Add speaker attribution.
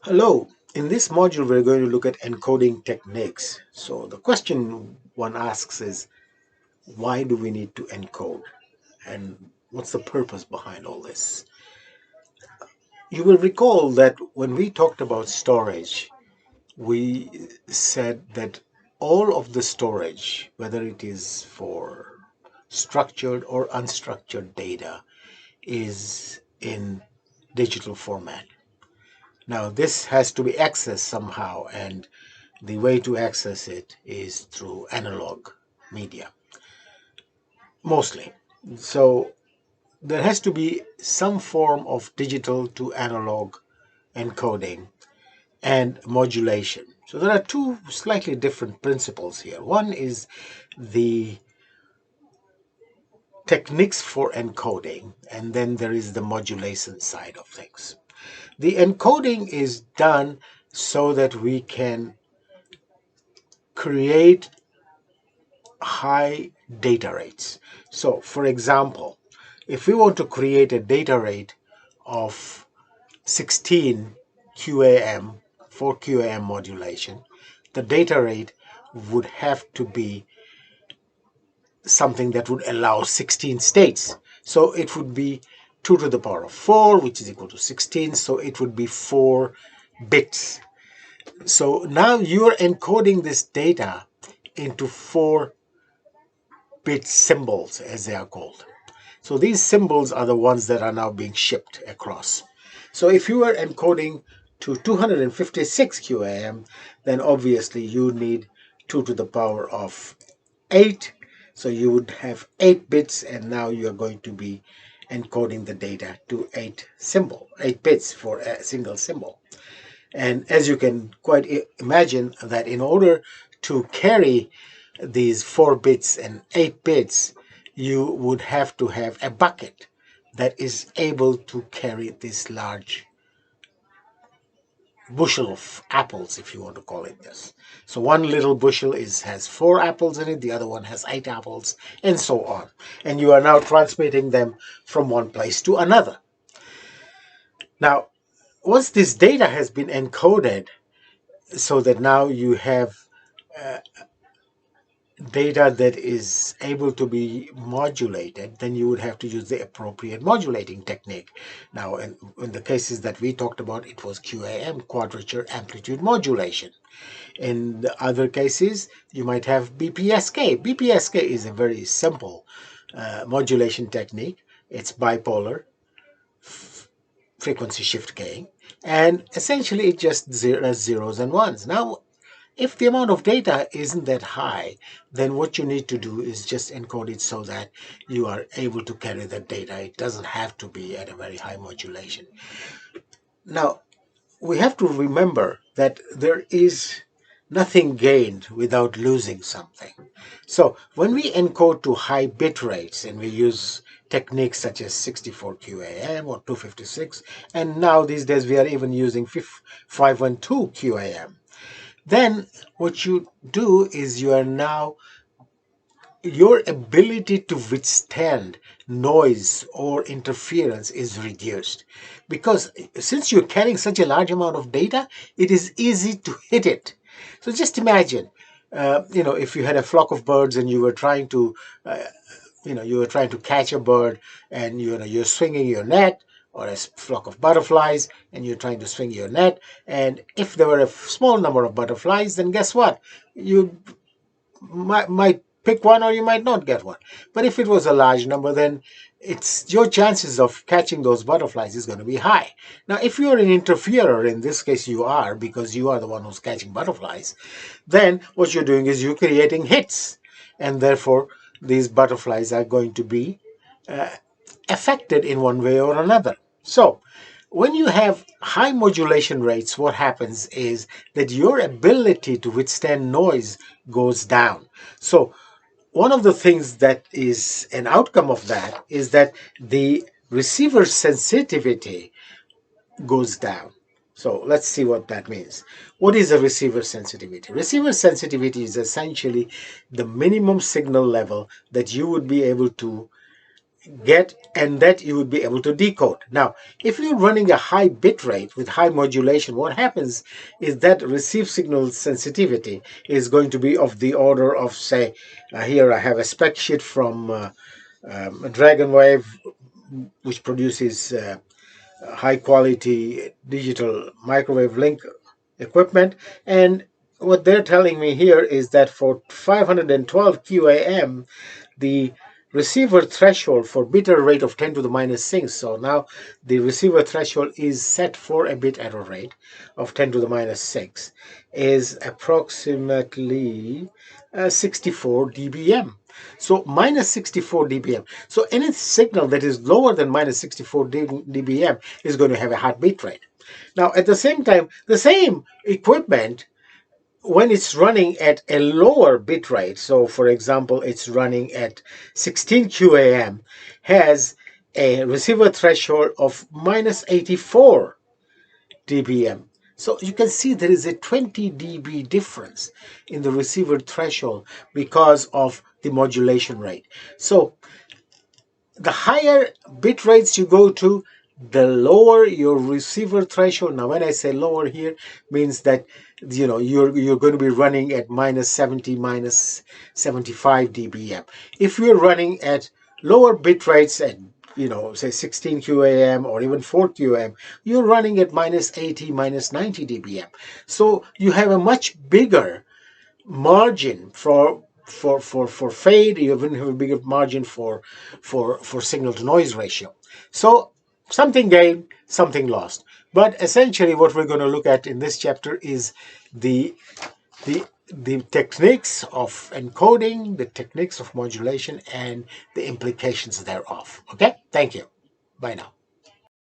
Speaker 1: Hello, in this module we're going to look at encoding techniques. So the question one asks is, why do we need to encode? And what's the purpose behind all this? You will recall that when we talked about storage, we said that all of the storage, whether it is for structured or unstructured data, is in digital format. Now, this has to be accessed somehow, and the way to access it is through analog media, mostly. So there has to be some form of digital to analog encoding and modulation. So there are two slightly different principles here. One is the techniques for encoding, and then there is the modulation side of things. The encoding is done so that we can create high data rates. So, for example, if we want to create a data rate of 16 QAM for QAM modulation, the data rate would have to be something that would allow 16 states. So it would be 2 to the power of 4, which is equal to 16. So it would be 4 bits. So now you're encoding this data into 4-bit symbols, as they are called. So these symbols are the ones that are now being shipped across. So if you were encoding to 256 QAM, then obviously you need 2 to the power of 8. So you would have 8 bits, and now you are going to be encoding the data to 8 bits for a single symbol. And as you can quite imagine, that in order to carry these 4 bits and 8 bits, you would have to have a bucket that is able to carry this large bushel of apples, if you want to call it this. So one little bushel has 4 apples in it, the other one has 8 apples, and so on. And you are now transmitting them from one place to another. Now, once this data has been encoded, so that now you have data that is able to be modulated, then you would have to use the appropriate modulating technique. Now, in the cases that we talked about, it was QAM, quadrature amplitude modulation. In the other cases, you might have BPSK. BPSK is a very simple modulation technique. It's bipolar frequency shift gain, and essentially it just zeros and ones. Now, if the amount of data isn't that high, then what you need to do is just encode it so that you are able to carry that data. It doesn't have to be at a very high modulation. Now, we have to remember that there is nothing gained without losing something. So when we encode to high bit rates and we use techniques such as 64 QAM or 256, and now these days we are even using 512 QAM, then what you do is your ability to withstand noise or interference is reduced, because since you're carrying such a large amount of data, it is easy to hit it. So just imagine, if you had a flock of birds and you were trying to catch a bird, and you're swinging your net, or a flock of butterflies and you're trying to swing your net, and if there were a small number of butterflies, then guess what, you might pick one or you might not get one. But if it was a large number, then it's your chances of catching those butterflies is going to be high. Now, if you're an interferer, in this case you are, because you are the one who's catching butterflies, then what you're doing is you're creating hits, and therefore these butterflies are going to be affected in one way or another. So when you have high modulation rates, what happens is that your ability to withstand noise goes down. So one of the things that is an outcome of that is that the receiver sensitivity goes down. So let's see what that means. What is a receiver sensitivity? Receiver sensitivity is essentially the minimum signal level that you would be able to get, and that you would be able to decode. Now, if you're running a high bit rate with high modulation, what happens is that receive signal sensitivity is going to be of the order of, say, here I have a spec sheet from Dragonwave, which produces high quality digital microwave link equipment. And what they're telling me here is that for 512 QAM, the receiver threshold for bit error rate of 10 to the minus 6. So now the receiver threshold is set for a bit error rate of 10 to the minus 6, is approximately 64 dBm. So minus 64 dBm. So any signal that is lower than minus 64 dBm is going to have a high bit rate. Now, at the same time, the same equipment, when it's running at a lower bit rate, so for example, it's running at 16 QAM, has a receiver threshold of minus 84 dBm. So you can see there is a 20 dB difference in the receiver threshold because of the modulation rate. So the higher bit rates you go to, the lower your receiver threshold. Now, when I say lower here, means that you're going to be running at minus 70, minus 75 dBm. If you're running at lower bit rates at say 16 QAM or even 4 QAM, you're running at minus 80, minus 90 dBm. So you have a much bigger margin for fade. You even have a bigger margin for signal to noise ratio. So something gained, something lost. But essentially what we're going to look at in this chapter is the the techniques of encoding, the techniques of modulation, and the implications thereof. Okay, thank you. Bye now.